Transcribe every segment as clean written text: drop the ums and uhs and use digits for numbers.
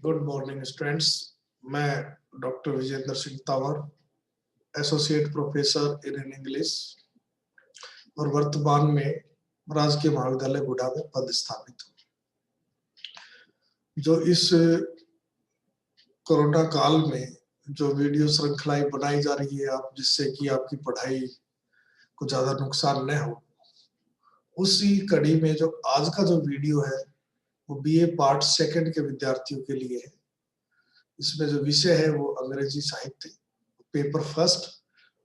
Good morning students. मैं doctor Vijendra Singh Tanwar, associate professor in English और वर्तमान में राजकीय महाविद्यालय गुड़ा में पदस्थापित हूँ। जो इस कोरोना काल में जो वीडियो श्रृंखलाएं बनाई जा रही है आप जिससे कि आपकी पढ़ाई को ज्यादा नुकसान न हो, उसी कड़ी में जो आज का जो वीडियो है वो बीए पार्ट सेकंड के विद्यार्थियों के लिए है। इसमें जो विषय है वो अंग्रेजी साहित्य पेपर फर्स्ट,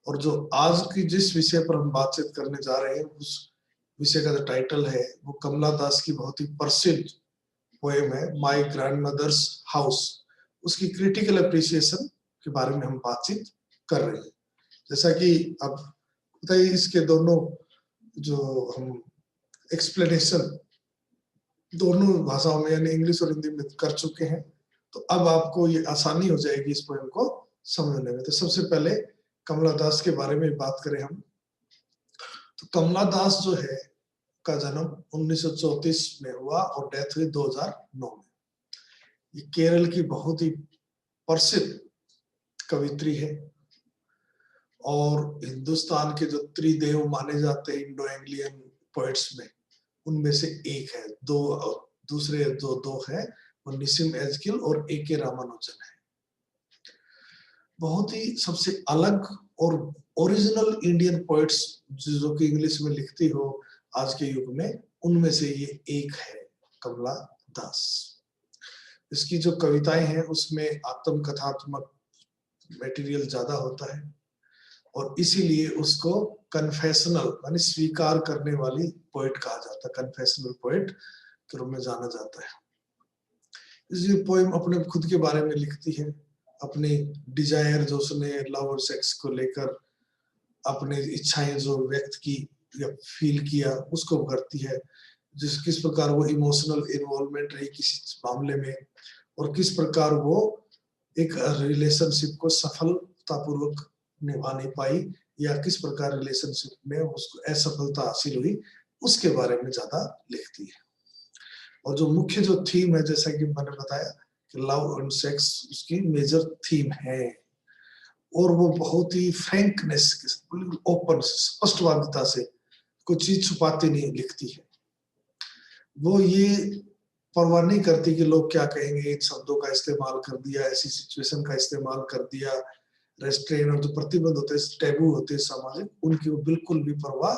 और जो आज की जिस विषय पर हम बातचीत करने जा रहे हैं उस विषय का जो टाइटल है वो कमला दास की बहुत ही प्रसिद्ध पोएम है माय ग्रैंडमदर्स हाउस। उसकी क्रिटिकल अप्रिसिएशन के बारे में हम बातचीत कर रहे हैं। जैसा कि अब बताइए, इसके दोनों जो हम एक्सप्लेनेशन दोनों भाषाओं में यानी इंग्लिश और हिंदी में कर चुके हैं, तो अब आपको ये आसानी हो जाएगी इस पोएम को समझने में। तो सबसे पहले कमला दास के बारे में बात करें हम, तो कमला दास जो है का जन्म 1934 में हुआ और डेथ हुई 2009 में। ये केरल की बहुत ही प्रसिद्ध कवित्री है और हिंदुस्तान के जो त्रिदेव माने जाते हैं इंडो एंग्लियन पोएट्स में, उनमें से एक है। दूसरे जो दो है वो निसिम एजकिल और ए.के. रामानुजन है। बहुत ही सबसे अलग और ओरिजिनल इंडियन पोएट्स जो कि इंग्लिश में लिखती हो आज के युग में, उनमें से ये एक है कमला दास। इसकी जो कविताएं हैं उसमें आत्मकथात्मक मटेरियल ज्यादा होता है और इसीलिए उसको कन्फेशनल यानी स्वीकार करने वाली पोएट कहा जाता है, कन्फेशनल पोएट के रूप में जाना जाता है। इसलिए पोएम अपने खुद के बारे में लिखती है, अपनी डिजायर जो उसने लव और सेक्स को लेकर अपने इच्छाएं जो व्यक्त की या फील किया उसको करती है, किस प्रकार वो इमोशनल इन्वॉल्वमेंट रही किसी मामले में और किस प्रकार वो एक रिलेशनशिप को सफलतापूर्वक निभा नहीं पाई या किस प्रकार रिलेशनशिप में उसको असफलता हासिल हुई, उसके बारे में ज्यादा लिखती है। और जो मुख्य जो थीम है, जैसा कि मैंने बताया कि लव एंड सेक्स उसकी मेजर थीम है और वो बहुत ही फ्रैंकनेस, ओपन स्पष्टवादिता से कोई चीज छुपाती नहीं लिखती है। वो ये परवाह नहीं करती कि लोग क्या कहेंगे, इन शब्दों का इस्तेमाल कर दिया, ऐसी सिचुएशन का इस्तेमाल कर दिया, रेस्ट्रेन और जो प्रतिबंध होते हैं, टैबू होते हैं सामाजिक, उनकी वो बिल्कुल भी परवाह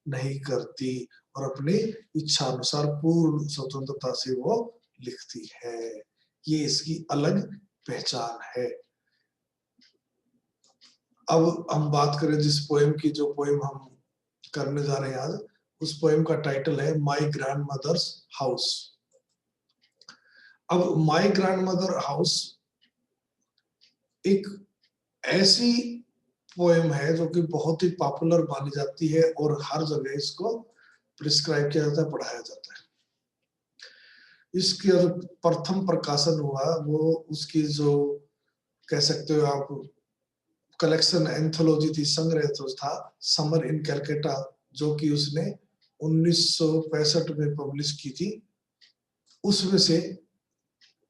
नहीं करती और अपनी इच्छा अनुसार पूर्ण स्वतंत्रता से वो लिखती है। ये इसकी अलग पहचान है। अब हम बात करें जिस पोएम की, जो पोएम हम करने जा रहे हैं आज, उस पोएम का टाइटल है माय ग्रैंडमदर्स हाउस। अब माय ग्रैंडमदर हाउस एक ऐसी पोएम है जो कि बहुत ही पॉपुलर मानी जाती है और हर जगह इसको प्रिस्क्राइब किया जाता है, पढ़ाया जाता है। इसकी प्रथम प्रकाशन हुआ वो उसकी जो कह सकते हो आप कलेक्शन एंथोलॉजी थी, संग्रह तो था समर इन कैलकाटा, जो कि उसने 1965 में पब्लिश की थी। उसमें से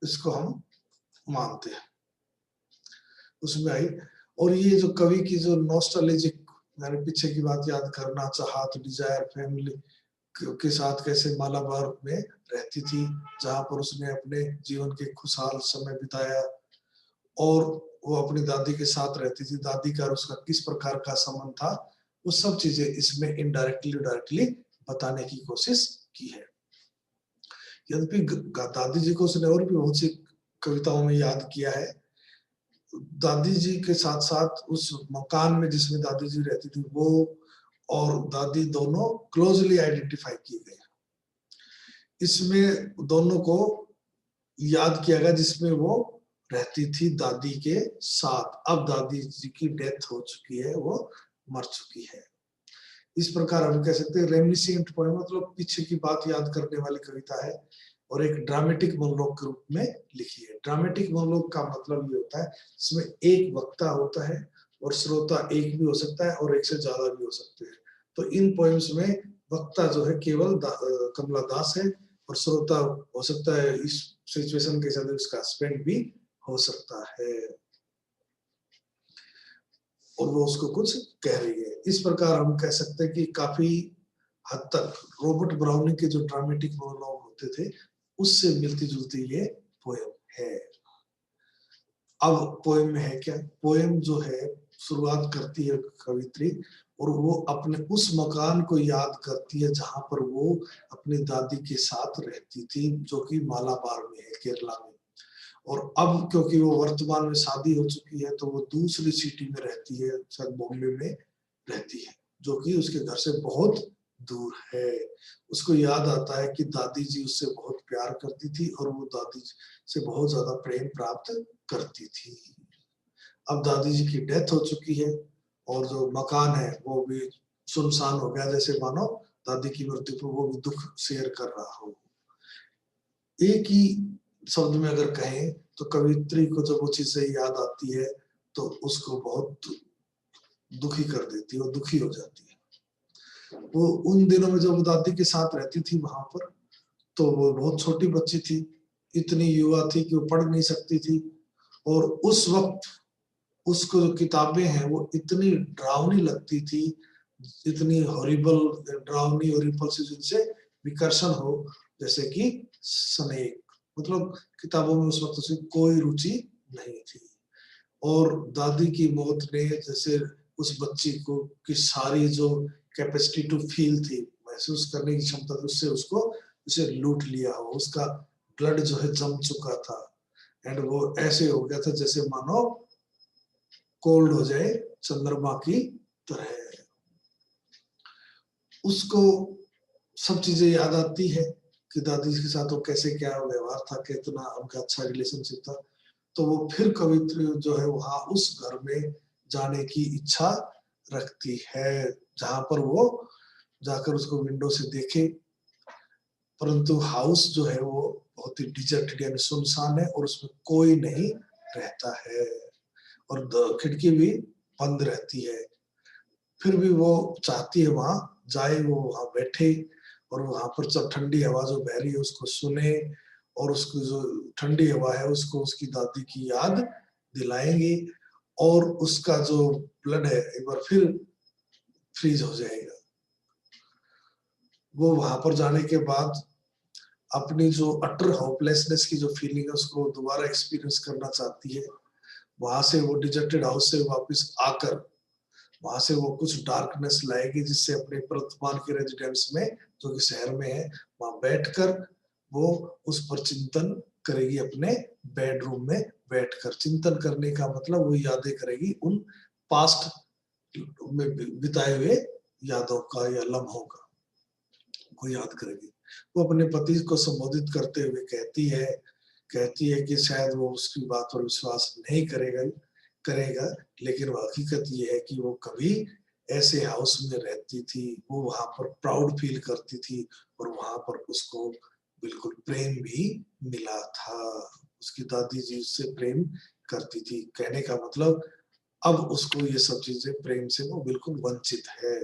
इसको हम मानते हैं, उसमें आई। और ये जो कवि की जो नॉस्टैल्जिक यानी पीछे की बात याद करना, चाहत, डिजायर, फैमिली के साथ कैसे मालाबार में रहती थी, जहां पर उसने अपने जीवन के खुशहाल समय बिताया और वो अपनी दादी के साथ रहती थी, दादी का और उसका किस प्रकार का संबंध था, वो सब चीजें इसमें इनडायरेक्टली डायरेक्टली बताने की कोशिश की है। यद्यपि दादी जी को उसने और भी बहुत सी कविताओं में याद किया है। दादी जी के साथ साथ उस मकान में जिसमें दादी जी रहती थी वो और दादी दोनों क्लोजली आइडेंटिफाई किए गए। इसमें दोनों को याद किया गया जिसमें वो रहती थी दादी के साथ। अब दादी जी की डेथ हो चुकी है, वो मर चुकी है। इस प्रकार हम कह सकते हैं रेमिनिसेंट पोएम, मतलब पीछे की बात याद करने वाली कविता है और एक ड्रामेटिक मोनोलॉग के रूप में लिखी है। ड्रामेटिक मोनोलॉग का मतलब ये होता है इसमें एक वक्ता होता है और श्रोता एक भी हो सकता है और एक से ज्यादा भी हो सकते हैं। तो इन पोएम्स में वक्ता जो है केवल कमला दास है और श्रोता हो सकता है इस सिचुएशन के साथ उसका हस्बैंड भी हो सकता है और वो उसको कुछ कह रही है। इस प्रकार हम कह सकते हैं कि काफी हद तक रॉबर्ट ब्राउनिंग के जो ड्रामेटिक मोनोलॉग होते थे उससे मिलती जुलती ये पोएम है। अब पोएम में है क्या, पोएम जो है शुरुआत करती है कवित्री और वो अपने उस मकान को याद करती है जहां पर वो अपनी दादी के साथ रहती थी, जो कि मालाबार में है, केरला में। और अब क्योंकि वो वर्तमान में शादी हो चुकी है तो वो दूसरी सिटी में रहती है, शायद बॉम्बे में रहती है, जो कि उसके घर से बहुत दूर है। उसको याद आता है कि दादी जी उससे बहुत प्यार करती थी और वो दादी से बहुत ज्यादा प्रेम प्राप्त करती थी। अब दादी जी की डेथ हो चुकी है और जो मकान है वो भी सुनसान हो गया, जैसे मानो दादी की मृत्यु पर वो भी दुख शेयर कर रहा हो। एक ही शब्द में अगर कहें तो कवित्री को जब वो चीजें याद आती है तो उसको बहुत दुखी कर देती है और दुखी हो जाती है। वो उन दिनों में जब दादी के साथ रहती थी वहां पर, तो वो बहुत छोटी बच्ची थी, इतनी युवा थी कि वो पढ़ नहीं सकती थी और उस वक्त उसको जो किताबें हैं वो इतनी डरावनी लगती थी, इतनी हॉरिबल डरावनी हॉरिबल से जिनसे विकर्षण हो, जैसे कि स्नेक, मतलब किताबों में उस वक्त उसे कोई रुचि नहीं थी। और दादी की मौत ने जैसे उस बच्ची को की सारी जो कैपेसिटी टू फील थी, महसूस करने की क्षमता थी, उससे उसको उसे लूट लिया हो। उसका ब्लड जो है जम चुका था एंड वो ऐसे हो गया था जैसे मानो कोल्ड हो जाए चंद्रमा की तरह। उसको सब चीजें याद आती है कि दादी के साथ वो कैसे क्या व्यवहार था, कितना उनका अच्छा रिलेशनशिप था। तो वो फिर कवित्री जो है वहां उस घर में जाने की इच्छा रखती है जहां पर वो जाकर उसको विंडो से देखे, परंतु हाउस जो है वो बहुत ही डिजर्टेड यानी सुनसान है और उसमें कोई नहीं रहता है और खिड़की भी बंद रहती है। फिर भी वो चाहती है वहां जाए, वो वहां बैठे और वहां पर जब ठंडी हवा जो बह रही है उसको सुने और उसकी जो ठंडी हवा है उसको उसकी दादी की याद दिलाएंगे और उसका जो ब्लड है एक बार फिर फ्रीज हो जाएगा। वो वहां पर जाने के बाद अपनी जो अटर होपलेसनेस की जो फीलिंग है उसको दोबारा एक्सपीरियंस करना चाहती है। वहां से वो डिजर्टेड हाउस से वापस आकर वहां से वो कुछ डार्कनेस लाएगी जिससे अपने वर्तमान के रेजिडेंस में जो कि शहर में है वहां बैठकर वो उस पर चिंतन करेगी। अपने बेडरूम में बैठकर चिंतन करने का मतलब वो यादें करेगी उन पास्ट में बिताए हुए यादों का या लम्हों का को याद करेगी। वो अपने पति को संबोधित करते हुए कहती है कि शायद वो उसकी बात पर विश्वास नहीं करेगा, लेकिन वो हकीकत ये है कि वो कभी ऐसे हाउस में रहती थी, वो वहां पर प्राउड फील करती थी और वहां पर उसको बिल्कुल प्रेम भी मिला था। उसकी दादी जी उससे प्रेम करती थी, कहने का मतलब अब उसको ये सब चीजें प्रेम से वो बिल्कुल वंचित है।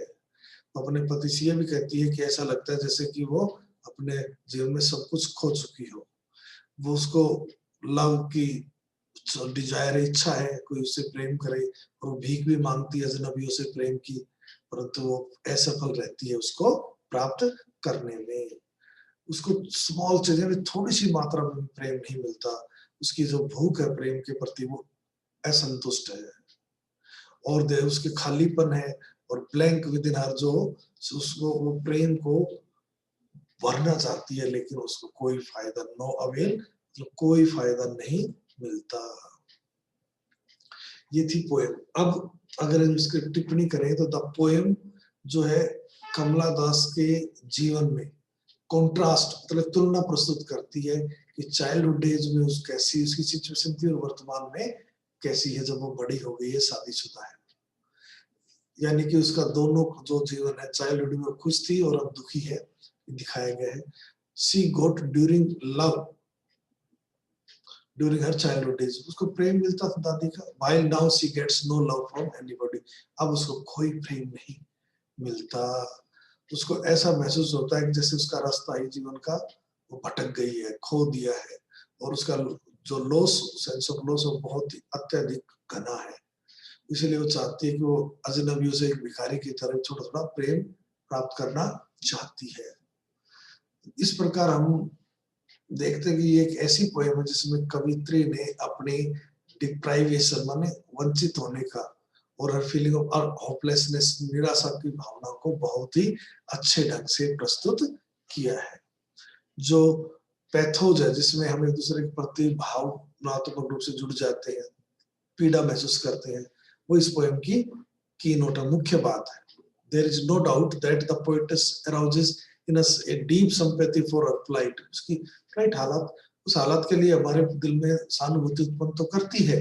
अपने पति से ये भी कहती है कि ऐसा लगता है जैसे कि वो अपने जीवन में सब कुछ खो चुकी हो। वो उसको लव की डिजायर इच्छा है कोई उससे प्रेम करे और वो भीख भी मांगती है अजनबियों से प्रेम की, परंतु वो असफल रहती है उसको प्राप्त करने में। उसको स्मॉल चीजें में थोड़ी सी मात्रा में प्रेम नहीं मिलता, उसकी जो भूख है प्रेम के प्रति वो असंतुष्ट है और दे उसके खालीपन है और ब्लैंक विद इन हर जो उसको वो प्रेम को भरना चाहती है लेकिन उसको कोई फायदा नो अवेल, मतलब कोई फायदा नहीं मिलता। ये थी पोएम। अब अगर हम इसकी टिप्पणी करें तो द पोएम जो है कमला दास के जीवन में कॉन्ट्रास्ट मतलब तुलना प्रस्तुत करती है कि चाइल्डहुड डेज में उस कैसी उसकी सिचुएशन थी और वर्तमान में कैसी है जब वो बड़ी हो गई है, शादीशुदा है। यानी कि उसका दोनों जो जीवन है, चाइल्डहुड में खुश थी और अब दुखी है, दिखाया गया है। She got during love during her childhood days, उसको प्रेम मिलता था दादी का, while now she gets no love from anybody, अब उसको कोई प्रेम नहीं मिलता। उसको ऐसा महसूस होता है कि जैसे उसका रास्ता ही जीवन का वो भटक गई है, खो दिया है, और उसका जो लॉस, सेंस ऑफ लॉस, वो बहुत ही अत्यधिक घना है। इसलिए वो चाहती है कि वो अजनबियों से एक भिखारी की तरह थोड़ा थोड़ा प्रेम प्राप्त करना चाहती है। इस प्रकार हम देखते हैं कि ये एक ऐसी पोएम है जिसमें कवित्री ने अपनी डिप्राइवेशन माने वंचित होने का और हर फीलिंग ऑफ होपलेसनेस, निराशा की भावना को बहुत ही अच्छे ढंग से प्रस्तुत किया है। जो पैथोज है जिसमें हम एक दूसरे के प्रति भावनात्मक रूप से जुड़ जाते हैं, पीड़ा महसूस करते हैं, वो इस पोएम की नोट है, मुख्य बात है। There is no doubt that the poetess arouses in us a deep sympathy for her plight. उसकी plight हालत, उस हालत के लिए हमारे दिल में सहानुभूति उत्पन्न तो करती है।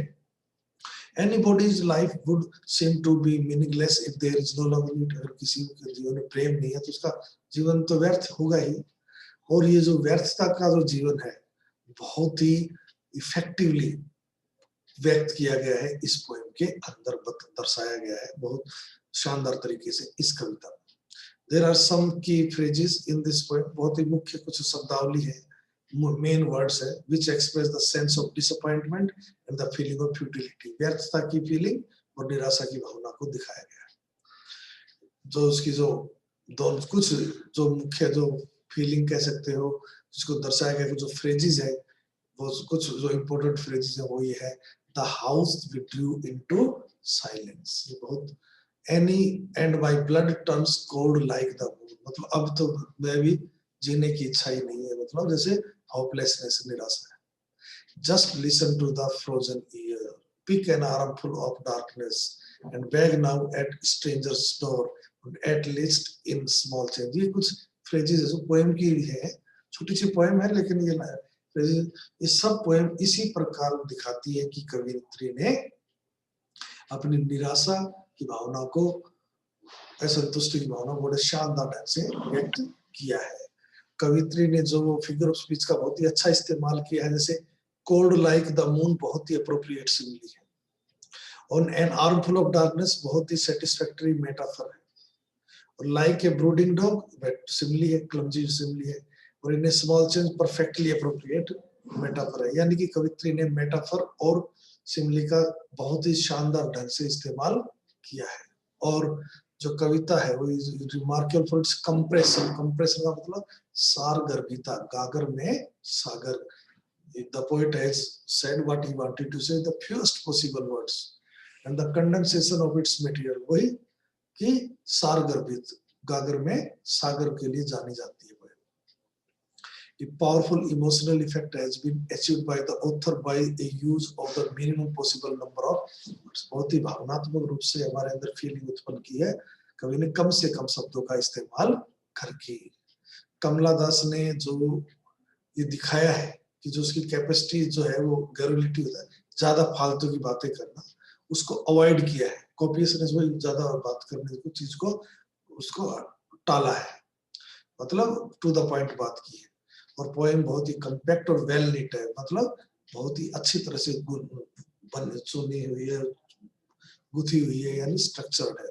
Anybody's life would seem to be meaningless if there is no love in it. अगर किसी के जीवन में प्रेम नहीं है तो उसका जीवन तो व्यर्थ होगा ही। और ये जो व्यर्थता का जो जीवन है बहुत ही इफेक्टिवली व्यक्त किया गया है इस पोएम के अंदर, दर्शाया गया है बहुत शानदार तरीके से इस कविता में। There are some key phrases in this poem. बहुत ही मुख्य कुछ शब्दावली है, मेन वर्ड्स है, which express the sense of disappointment and the feeling of futility. व्यर्थता की फीलिंग और निराशा की भावना को दिखाया गया है। जो उसकी जो दोनों कुछ जो मुख्य जो फीलिंग कह सकते हो जिसको दर्शाया गया, जो फ्रेजेस है वो कुछ जो इम्पोर्टेंट फ्रेजेस है वो ये है, the house withdrew into silence. ये बहुत any and my blood turns cold like the moon. मतलब अब तो मैं भी जीने की इच्छा ही नहीं है, मतलब जैसे hopelessness, निराशा है। Just listen to the frozen ear, pick an armful of darkness and beg now at stranger's door, at least in small change. ये कुछ फ्रेजेस है जो पोएम की है, छोटी सी पोएम है लेकिन ये सब पोएम इसी प्रकार दिखाती है कि कवियत्री ने अपनी निराशा की भावना को, असंतुष्टि की भावना को बड़े शानदार ढंग से व्यक्त किया है। कवित्री ने जो फिगर ऑफ स्पीच का बहुत ही अच्छा इस्तेमाल किया है, जैसे कोल्ड लाइक द मून बहुत ही अप्रोप्रिएट सिमिली है, और एन आर्मफुल ऑफ डार्कनेस बहुत ही सेटिस्फैक्टरी मेटाफर है, और like a brooding dog simile है, क्लमजी सिमिली है, और in small change perfectly appropriate metaphor है। यानी कि कवित्री ने मेटाफर और सिमिली का बहुत ही शानदार ढंग से इस्तेमाल किया है। और जो कविता है वो remarkable for its compression, compression का मतलब सारगर्भिता, गागर में सागर। The poet has said what he wanted to say in the fewest possible words and the condensation of its material, वही कि सारगर्भित, गागर में सागर के लिए जानी जाती है। A powerful emotional effect has been achieved by the author by a use of the minimum possible number of words. बहुत ही भावनात्मक रूप से हमारे अंदर फीलिंग उत्पन्न की है कवि ने कम से कम शब्दों का इस्तेमाल करके। कमला दास ने जो ये दिखाया है कि जो उसकी कैपेसिटी जो है वो गर्विलिटी होता है, ज्यादा फालतू की बातें करना, उसको अवॉइड किया है। कॉपियसनेस में ज्यादा बात करने की चीज को उसको टाला है, मतलब टू द पॉइंट बात की है। और पोएम बहुत ही कम्पैक्ट और वेल नीट है, मतलब बहुत ही अच्छी तरह से चुनी हुई है, गुथी हुई है, यानी स्ट्रक्चर्ड है।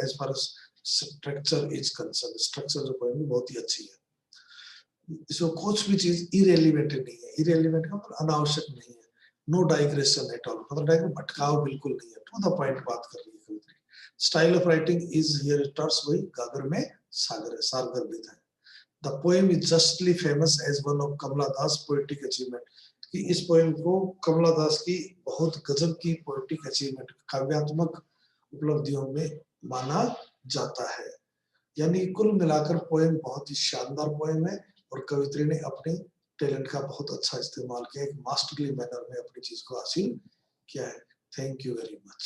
As far as structure is concern, structure जो पोएम में बहुत ही अच्छी है। इसमें कुछ भी चीज इरेलीवेंट नहीं है, इरेलीवेंट का मतलब अनावश्यक नहीं है, नो डाइग्रेशन एट ऑल, मतलब डाइग्रेशन भटकाव बिल्कुल नहीं है, टू द पॉइंट बात कर रही है। Style of writing is here terse, वही गागर में सागर है, सारगर्भित है। The poem is justly famous as one of Kamala Das poetic achievement. कि इस पोएम को कमला दास की बहुत गजब की पोएटिक अचीवमेंट, काव्यात्मक उपलब्धियों में माना जाता है। यानी कुल मिलाकर पोएम बहुत ही शानदार पोएम है और कवित्री ने अपने टैलेंट का बहुत अच्छा इस्तेमाल किया, एक मास्टरली मैनर में अपनी चीज को हासिल किया है। Thank you very much.